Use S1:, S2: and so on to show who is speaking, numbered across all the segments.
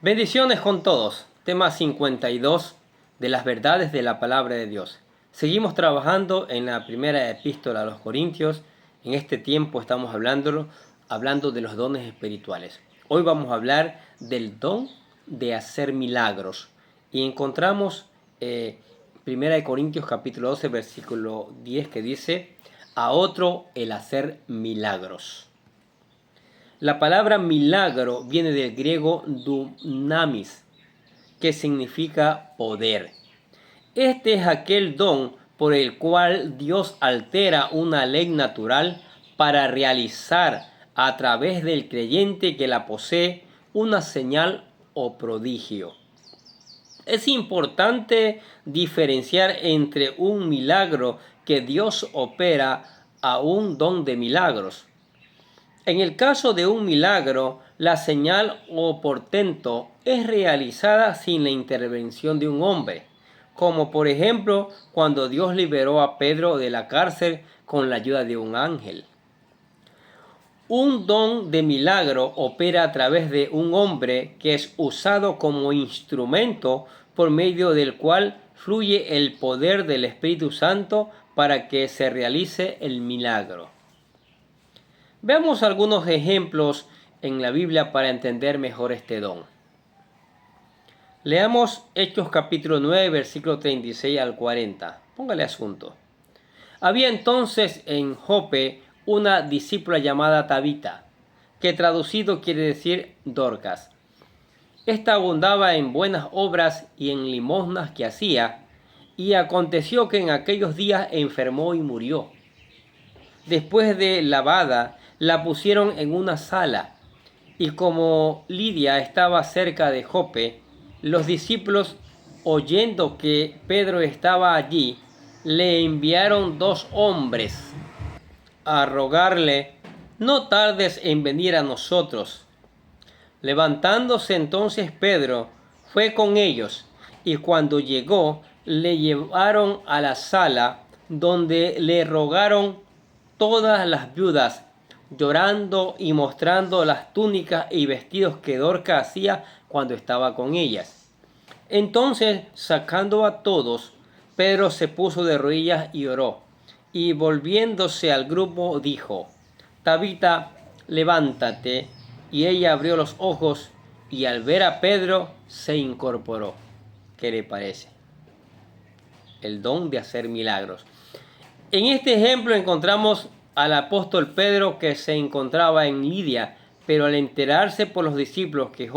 S1: Bendiciones con todos. Tema 52 de las verdades de la palabra de Dios. Seguimos trabajando en la primera epístola a los Corintios. En este tiempo estamos hablando de los dones espirituales. Hoy vamos a hablar del don de hacer milagros. Y encontramos primera de Corintios capítulo 12 versículo 10 que dice: a otro el hacer milagros. La palabra milagro viene del griego dunamis, que significa poder. Este es aquel don por el cual Dios altera una ley natural para realizar a través del creyente que la posee una señal o prodigio. Es importante diferenciar entre un milagro que Dios opera a un don de milagros. En el caso de un milagro, la señal o portento es realizada sin la intervención de un hombre, como por ejemplo cuando Dios liberó a Pedro de la cárcel con la ayuda de un ángel. Un don de milagro opera a través de un hombre que es usado como instrumento por medio del cual fluye el poder del Espíritu Santo para que se realice el milagro. Veamos algunos ejemplos en la Biblia para entender mejor este don. Leamos Hechos capítulo 9, versículo 36 al 40. Póngale asunto. Había entonces en Jope una discípula llamada Tabita, que traducido quiere decir Dorcas. Esta abundaba en buenas obras y en limosnas que hacía, y aconteció que en aquellos días enfermó y murió. Después de lavada, la pusieron en una sala, y como Lidia estaba cerca de Jope, los discípulos, oyendo que Pedro estaba allí, le enviaron 2 hombres a rogarle: no tardes en venir a nosotros. Levantándose entonces Pedro, fue con ellos, y cuando llegó, le llevaron a la sala, donde le rogaron todas las viudas, llorando y mostrando las túnicas y vestidos que Dorcas hacía cuando estaba con ellas. Entonces, sacando a todos, Pedro se puso de rodillas y oró, y volviéndose al grupo dijo: Tabita, levántate. Y ella abrió los ojos, y al ver a Pedro se incorporó. ¿Qué le parece? El don de hacer milagros. En este ejemplo encontramos al apóstol Pedro, que se encontraba en Lidia, pero al enterarse por los discípulos que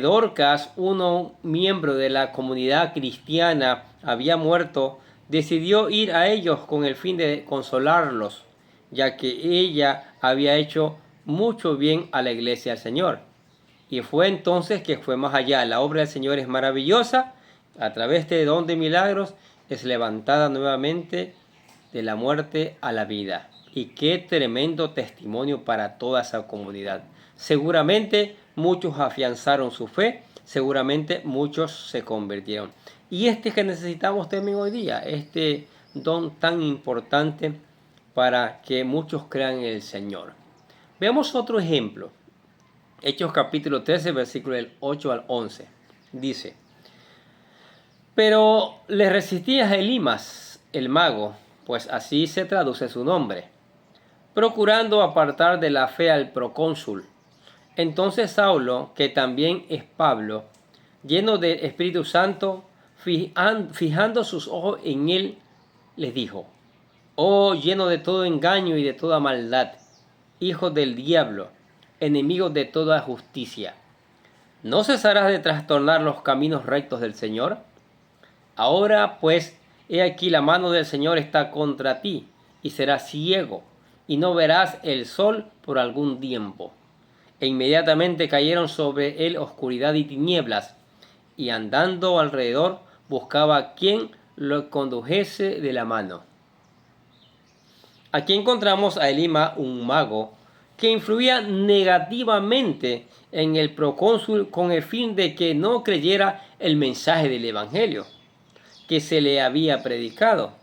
S1: Dorcas, un miembro de la comunidad cristiana, había muerto, decidió ir a ellos con el fin de consolarlos, ya que ella había hecho mucho bien a la iglesia del Señor. Y fue entonces que fue más allá. La obra del Señor es maravillosa. A través de don de milagros es levantada nuevamente de la muerte a la vida. Y qué tremendo testimonio para toda esa comunidad. Seguramente muchos afianzaron su fe, seguramente muchos se convirtieron. Y este que necesitamos también hoy día, este don tan importante para que muchos crean en el Señor. Veamos otro ejemplo. Hechos capítulo 13, versículo del 8 al 11. Dice: pero le resistía a Elimas, el mago, pues así se traduce su nombre, procurando apartar de la fe al procónsul. Entonces Saulo, que también es Pablo, lleno del Espíritu Santo, fijando sus ojos en él, les dijo: oh, lleno de todo engaño y de toda maldad, hijo del diablo, enemigo de toda justicia, ¿no cesarás de trastornar los caminos rectos del Señor? Ahora pues, he aquí la mano del Señor está contra ti, y serás ciego, y no verás el sol por algún tiempo. E inmediatamente cayeron sobre él oscuridad y tinieblas, y andando alrededor buscaba a quien lo condujese de la mano. Aquí encontramos a Elima, un mago, que influía negativamente en el procónsul con el fin de que no creyera el mensaje del Evangelio que se le había predicado.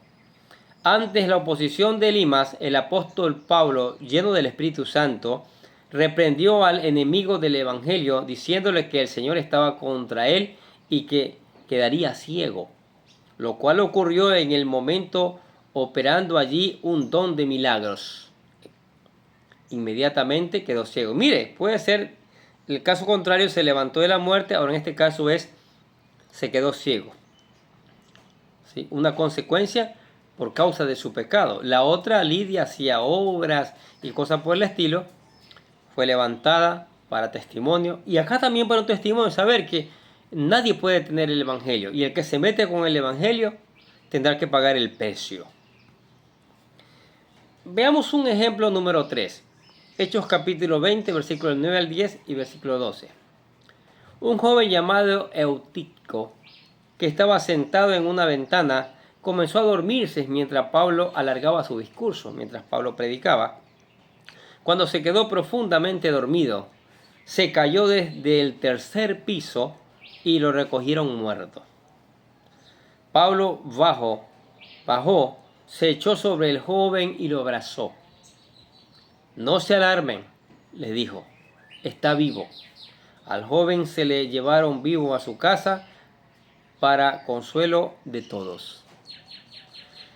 S1: Ante la oposición de Elimas, el apóstol Pablo, lleno del Espíritu Santo, reprendió al enemigo del evangelio, diciéndole que el Señor estaba contra él y que quedaría ciego, lo cual ocurrió en el momento operando allí un don de milagros. Inmediatamente quedó ciego. Mire, puede ser el caso contrario, se levantó de la muerte, ahora en este caso se quedó ciego. ¿Sí? Una consecuencia por causa de su pecado. La otra, Lidia, hacía obras y cosas por el estilo, fue levantada para testimonio. Y acá también para un testimonio, saber que nadie puede tener el evangelio. Y el que se mete con el evangelio tendrá que pagar el precio. Veamos un ejemplo número 3. Hechos capítulo 20, versículos 9 al 10 y versículo 12. Un joven llamado Eutico, que estaba sentado en una ventana, comenzó a dormirse mientras Pablo alargaba su discurso, mientras Pablo predicaba. Cuando se quedó profundamente dormido, se cayó desde el tercer piso y lo recogieron muerto. Pablo bajó, se echó sobre el joven y lo abrazó. No se alarmen, les dijo, está vivo. Al joven se le llevaron vivo a su casa para consuelo de todos.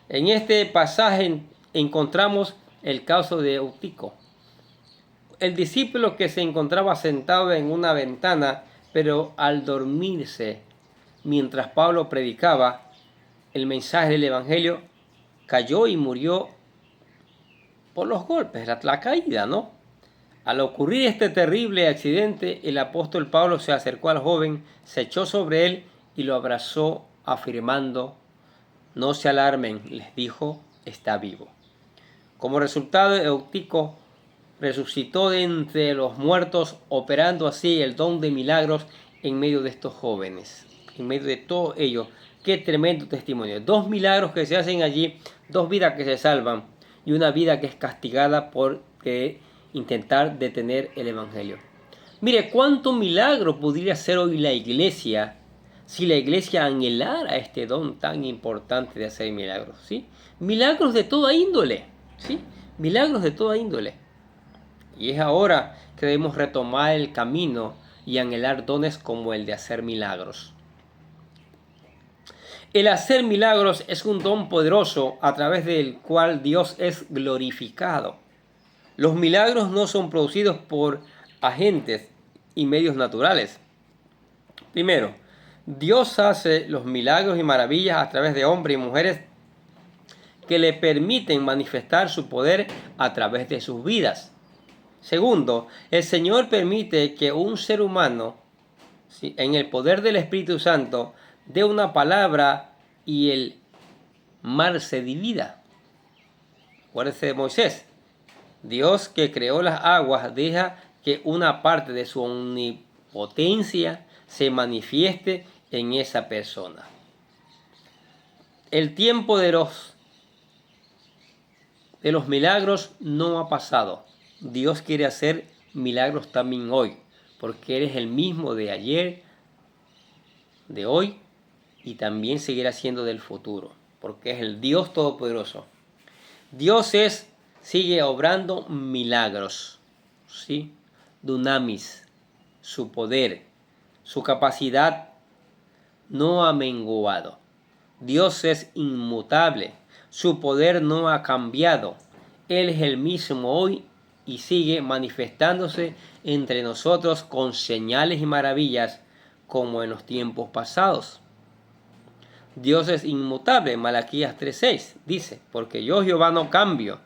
S1: En este pasaje encontramos el caso de Eutico, el discípulo que se encontraba sentado en una ventana, pero al dormirse mientras Pablo predicaba el mensaje del evangelio, cayó y murió por los golpes, la caída, ¿no? Al ocurrir este terrible accidente, el apóstol Pablo se acercó al joven, se echó sobre él y lo abrazó, afirmando, no se alarmen, les dijo, está vivo. Como resultado, Eutico resucitó de entre los muertos, operando así el don de milagros en medio de estos jóvenes, en medio de todo ello. Qué tremendo testimonio. 2 milagros que se hacen allí, 2 vidas que se salvan y una vida que es castigada por intentar detener el evangelio. Mire, cuánto milagro podría hacer hoy la iglesia si la iglesia anhelara este don tan importante de hacer milagros, ¿sí? Milagros de toda índole, ¿sí? Milagros de toda índole. Y es ahora que debemos retomar el camino y anhelar dones como el de hacer milagros. El hacer milagros es un don poderoso a través del cual Dios es glorificado. Los milagros no son producidos por agentes y medios naturales. Primero, Dios hace los milagros y maravillas a través de hombres y mujeres que le permiten manifestar su poder a través de sus vidas. Segundo, el Señor permite que un ser humano, ¿sí?, en el poder del Espíritu Santo, dé una palabra y el mar se divida. Acuérdese de Moisés. Dios, que creó las aguas, deja que una parte de su omnipotencia se manifieste en esa persona. El tiempo de los milagros no ha pasado. Dios quiere hacer milagros también hoy, porque Él es el mismo de ayer, de hoy y también seguirá siendo del futuro, porque es el Dios Todopoderoso. Dios sigue obrando milagros, ¿sí? Dunamis, su poder, su capacidad no ha menguado. Dios es inmutable, su poder no ha cambiado. Él es el mismo hoy y sigue manifestándose entre nosotros con señales y maravillas como en los tiempos pasados. Dios es inmutable. Malaquías 3:6 dice, porque yo Jehová no cambio.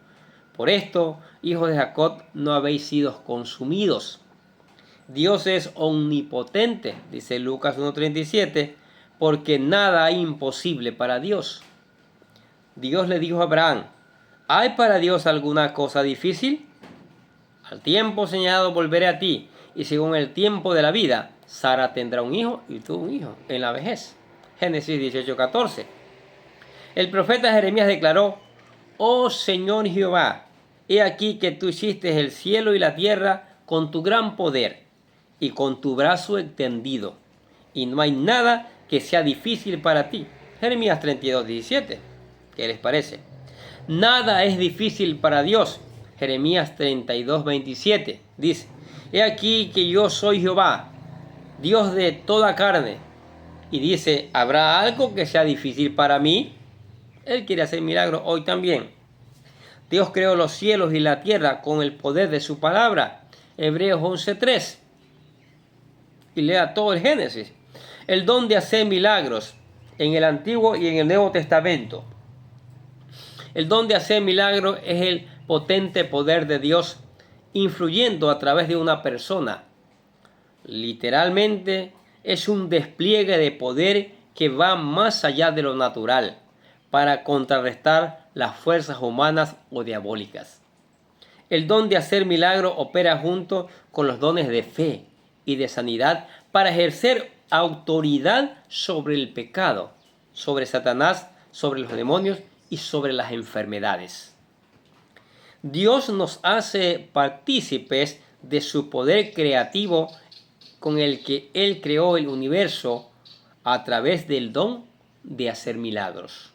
S1: Por esto, hijos de Jacob, no habéis sido consumidos. Dios es omnipotente, dice Lucas 1:37, porque nada hay imposible para Dios. Dios le dijo a Abraham, ¿hay para Dios alguna cosa difícil? Al tiempo señalado volveré a ti, y según el tiempo de la vida, Sara tendrá un hijo y tú un hijo en la vejez. Génesis 18:14. El profeta Jeremías declaró, oh Señor Jehová, he aquí que tú hiciste el cielo y la tierra con tu gran poder y con tu brazo extendido, y no hay nada que sea difícil para ti. Jeremías 32:17. ¿Qué les parece? Nada es difícil para Dios. Jeremías 32:27. Dice, he aquí que yo soy Jehová, Dios de toda carne. Y dice, ¿habrá algo que sea difícil para mí? Él quiere hacer milagros hoy también. Dios creó los cielos y la tierra con el poder de su palabra. Hebreos 11:3. Y lea todo el Génesis. El don de hacer milagros en el Antiguo y en el Nuevo Testamento. El don de hacer milagros es el potente poder de Dios influyendo a través de una persona. Literalmente es un despliegue de poder que va más allá de lo natural para contrarrestar las fuerzas humanas o diabólicas. El don de hacer milagros opera junto con los dones de fe y de sanidad para ejercer autoridad sobre el pecado, sobre Satanás, sobre los demonios y sobre las enfermedades. Dios nos hace partícipes de su poder creativo con el que Él creó el universo a través del don de hacer milagros.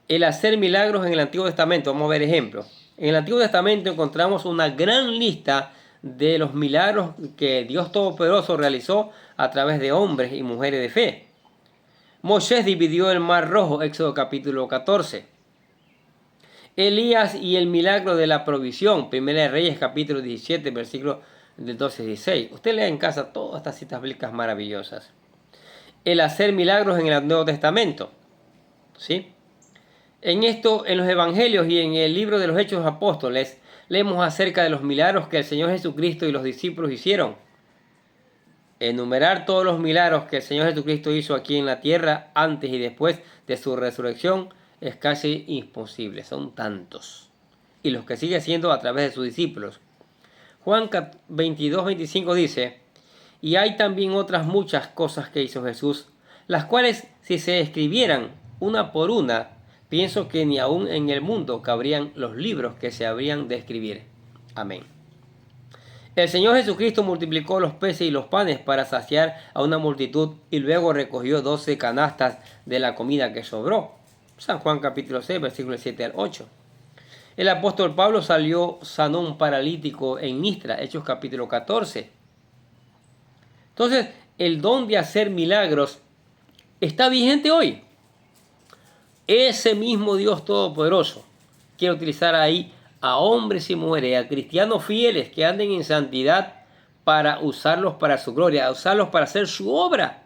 S1: El hacer milagros en el Antiguo Testamento, vamos a ver ejemplos. En el Antiguo Testamento encontramos una gran lista de los milagros que Dios Todopoderoso realizó a través de hombres y mujeres de fe. Moisés dividió el mar rojo, Éxodo capítulo 14. Elías y el milagro de la provisión, Primera de Reyes capítulo 17, versículos del 12 y 16. Usted lea en casa todas estas citas bíblicas maravillosas. El hacer milagros en el Nuevo Testamento, ¿sí? En los evangelios y en el libro de los Hechos de los Apóstoles, leemos acerca de los milagros que el Señor Jesucristo y los discípulos hicieron. Enumerar todos los milagros que el Señor Jesucristo hizo aquí en la tierra antes y después de su resurrección es casi imposible, son tantos. Y los que sigue haciendo a través de sus discípulos. Juan 22:25 dice, y hay también otras muchas cosas que hizo Jesús, las cuales si se escribieran una por una, pienso que ni aún en el mundo cabrían los libros que se habrían de escribir. Amén. El Señor Jesucristo multiplicó los peces y los panes para saciar a una multitud y luego recogió 12 canastas de la comida que sobró. San Juan capítulo 6, versículos 7 al 8. El apóstol Pablo sanó un paralítico en Listra, Hechos capítulo 14. Entonces, el don de hacer milagros está vigente hoy. Ese mismo Dios Todopoderoso quiere utilizar ahí a hombres y mujeres, a cristianos fieles que anden en santidad para usarlos para su gloria, a usarlos para hacer su obra.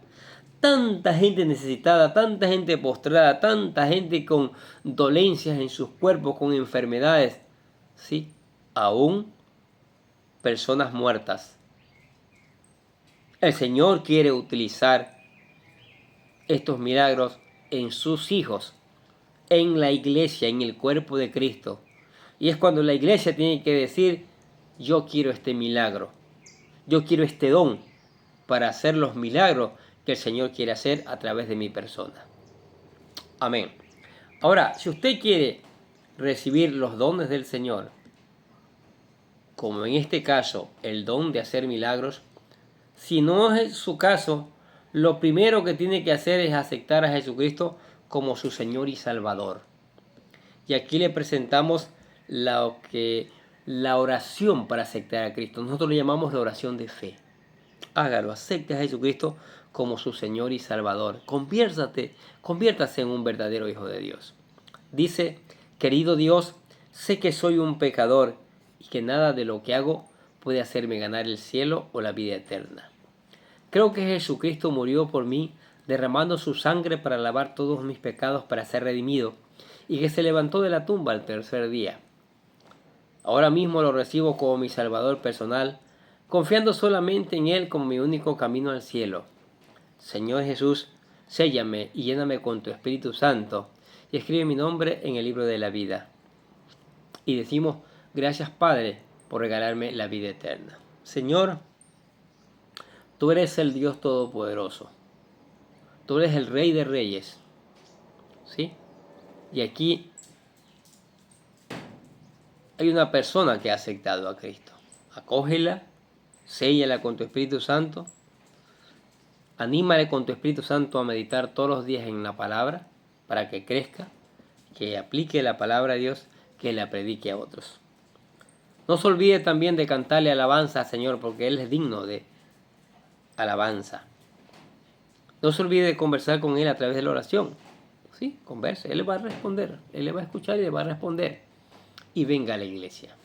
S1: Tanta gente necesitada, tanta gente postrada, tanta gente con dolencias en sus cuerpos, con enfermedades, ¿sí? Aún personas muertas. El Señor quiere utilizar estos milagros en sus hijos, en la iglesia, en el cuerpo de Cristo. Y es cuando la iglesia tiene que decir, yo quiero este milagro, yo quiero este don para hacer los milagros que el Señor quiere hacer a través de mi persona. Amén. Ahora, si usted quiere recibir los dones del Señor, como en este caso, el don de hacer milagros, si no es su caso, lo primero que tiene que hacer es aceptar a Jesucristo como su Señor y Salvador. Y aquí le presentamos la oración para aceptar a Cristo. Nosotros le llamamos la oración de fe. Hágalo, acepte a Jesucristo como su Señor y Salvador. Conviértase en un verdadero hijo de Dios. Dice, querido Dios, sé que soy un pecador y que nada de lo que hago puede hacerme ganar el cielo o la vida eterna. Creo que Jesucristo murió por mí, derramando su sangre para lavar todos mis pecados para ser redimido, y que se levantó de la tumba al tercer día. Ahora mismo lo recibo como mi Salvador personal, confiando solamente en Él como mi único camino al cielo. Señor Jesús, séllame y lléname con tu Espíritu Santo, y escribe mi nombre en el libro de la vida. Y decimos, gracias Padre, por regalarme la vida eterna. Señor, tú eres el Dios Todopoderoso. Tú eres el Rey de Reyes. ¿Sí? Y aquí hay una persona que ha aceptado a Cristo. Acógela, séllala con tu Espíritu Santo. Anímale con tu Espíritu Santo a meditar todos los días en la palabra para que crezca, que aplique la palabra de Dios, que la predique a otros. No se olvide también de cantarle alabanza al Señor, porque Él es digno de alabanza. No se olvide de conversar con Él a través de la oración. Sí, converse. Él le va a responder. Él le va a escuchar y le va a responder. Y venga a la iglesia.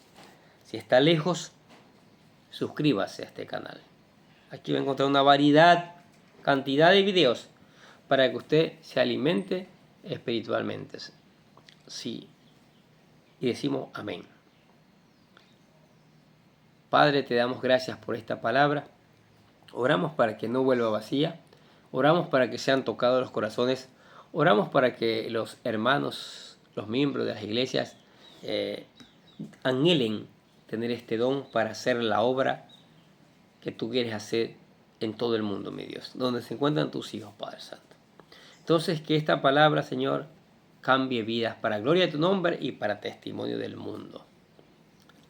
S1: Si está lejos, suscríbase a este canal. Aquí va a encontrar una cantidad de videos para que usted se alimente espiritualmente. Sí. Y decimos amén. Padre, te damos gracias por esta palabra. Oramos para que no vuelva vacía. Oramos para que sean tocados los corazones. Oramos para que los hermanos, los miembros de las iglesias, anhelen tener este don para hacer la obra que tú quieres hacer en todo el mundo, mi Dios, donde se encuentran tus hijos, Padre Santo. Entonces, que esta palabra, Señor, cambie vidas para gloria de tu nombre y para testimonio del mundo.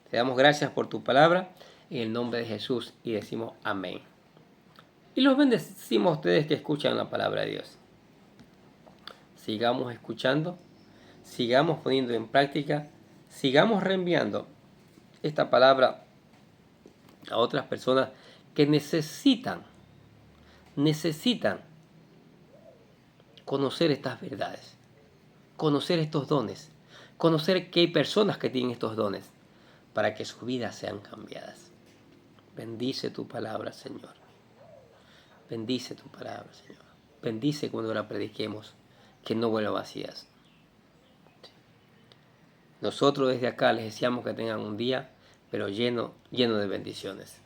S1: Te damos gracias por tu palabra en el nombre de Jesús y decimos amén. Y los bendecimos a ustedes que escuchan la palabra de Dios. Sigamos escuchando, sigamos poniendo en práctica, sigamos reenviando esta palabra a otras personas que necesitan conocer estas verdades, conocer estos dones, conocer que hay personas que tienen estos dones para que sus vidas sean cambiadas. Bendice tu palabra, Señor. Bendice tu palabra, Señor. Bendice cuando la prediquemos, que no vuelva vacías. Nosotros desde acá les deseamos que tengan un día, pero lleno de bendiciones.